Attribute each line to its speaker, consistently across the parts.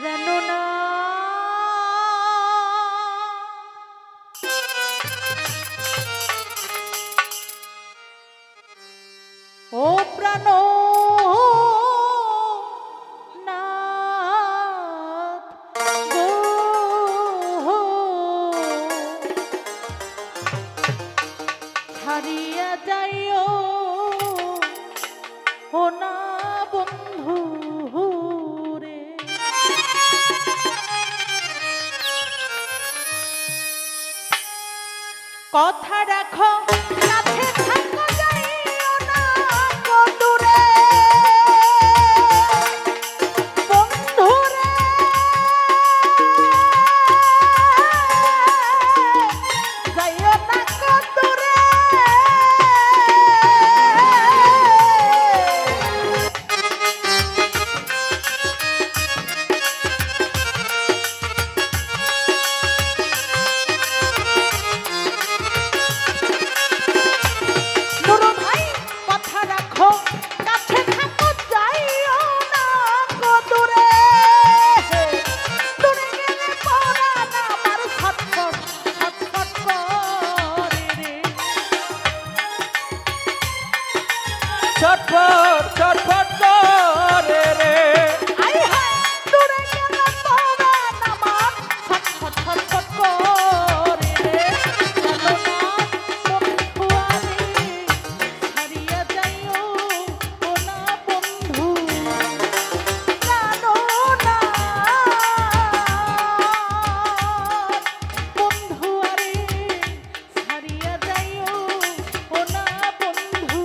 Speaker 1: প্রাণনা ও প্রাণ ছাড়িয়া যাইও ও না বন্ধু রে, কথা রাখো কাছে থাকো যাইও না দূরে বন্ধু রে, যাইও না দূরে।
Speaker 2: ছটফট ছটফট করে রে,
Speaker 1: আই হায় দূরে গেলে পরাণ আমার ছটফট ছটফট করে রে, চলো না বন্ধু আমি ছাড়িয়া যাইও ও না বন্ধু, জানো না বন্ধু আরে ছাড়িয়া যাইও ও না বন্ধু।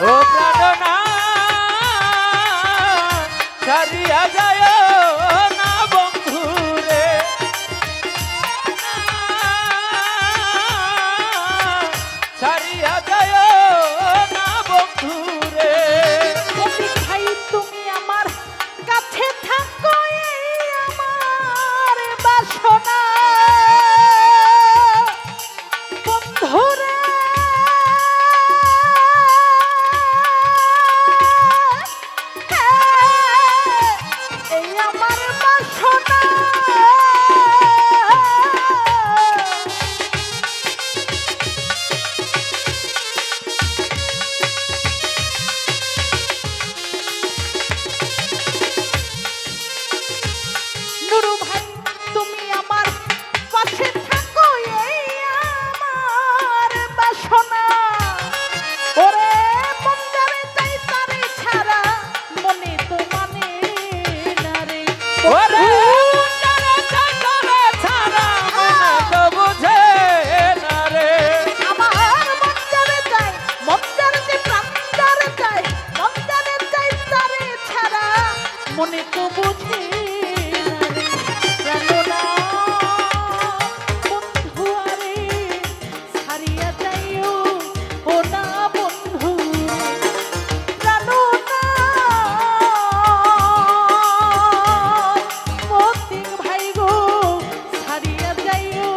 Speaker 2: ও প্রাণনা ছাড়িয়া যায় না বন্ধু রে, ছাড়িয়া যায় না বন্ধু রে।
Speaker 1: ভাই তুমি আমার কাছে থাকো এই আমার বাসনা বন্ধুরে, এই আমার বাসনা। নুরু ভাই তুমি আমার পাশে থাকো এই আমার বাসনা, ওরে মন যাবে তাই তারে ছাড়া মনে তো মানে না রে,
Speaker 2: ওরে তারে ছাড়া ছাড়া মনে তো বুঝে না রে,
Speaker 1: আমার মন যাবে তাই মন যাবে প্রাণ যাবে তাই মন যাবে তাই তারে ছাড়া মনে তো বুঝে না রে, জানো না বন্ধু আরে ছাড়িয়া যাইও ও না বন্ধু, জানো না মতিক ভাই গো ছাড়িয়া যাইও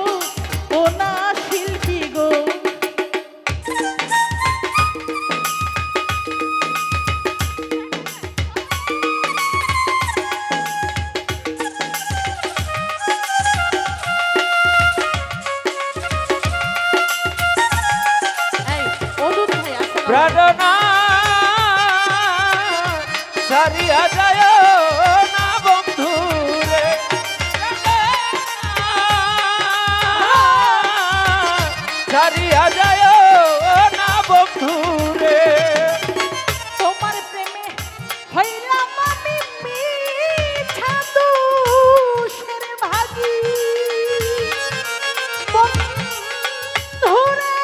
Speaker 1: ও না শিল্পী গো। এই অদূত ভাই আসো না।
Speaker 2: প্রাণনা ছাড়িয়া যায় না বন্ধু রে, ছাড়িয়া যায় না বন্ধু রে।
Speaker 1: তোমার প্রেমে হইলাম আমি মিছা দোষের ভাগী বন্ধুরে,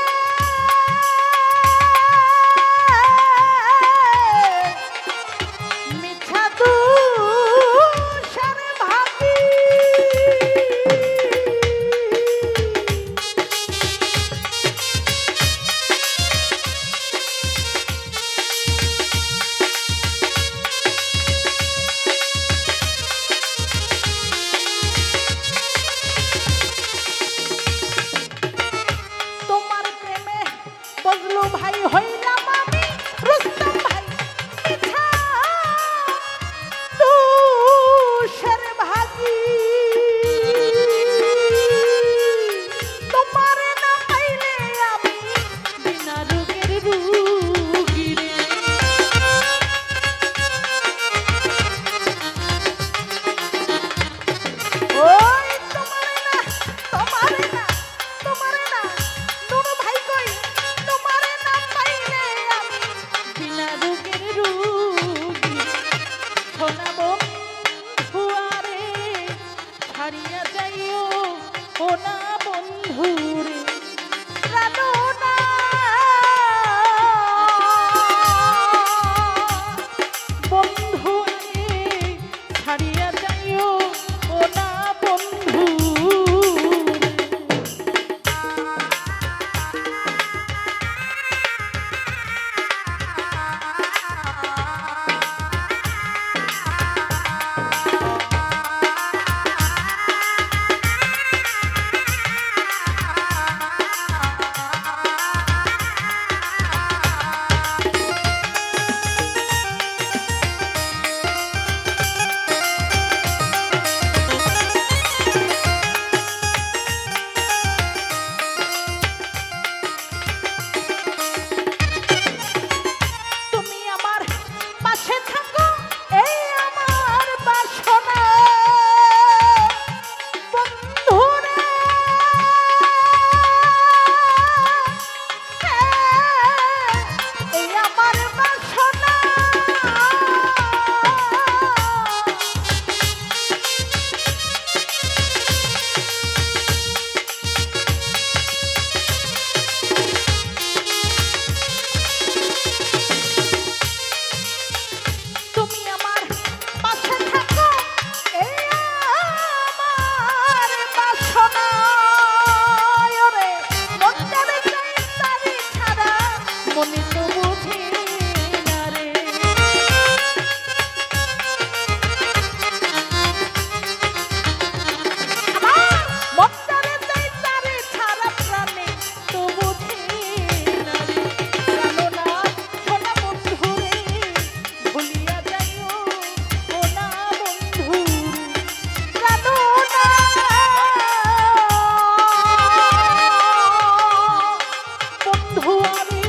Speaker 1: মিছা বজলু ভাই হইলাম আমি রুস্তম ভাই মিঠা তুষের ভাগি তোমার না পাইলে আমি বিনা রোগের রুগী রে। ওই তোমারে না তোমারে না তোমারে না নুনু ভাই কই তোমারে না পাইলে আমি বিনা রোগের রোগী সোনা বন্ধু আরে ছাড়িয়া যাইও ও না বন্ধু রে জানো না বন্ধু আরে ছাড়িয়া যাইও ও না বন্ধু রে। তুমি আমার পাশে থাকো এই আমার বাসনা বন্ধুরে এই আমার বাসনা তুমি আমার পাশে থাকো এই আমার বাসনা ওরে মন যাবে চাই তারি ছাড়া মনে তো বুঝি না রে। আমার মন যাবে চাই তারি ছাড়া প্রাণে তো বুঝি না রে। জানো না সোনা বন্ধু রে ভুলিয়া যাইও ও না বন্ধু জানো না বন্ধু আমি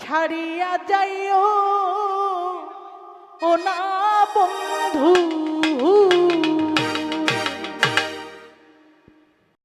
Speaker 1: ছাড়িয়া যাইও ও না বন্ধু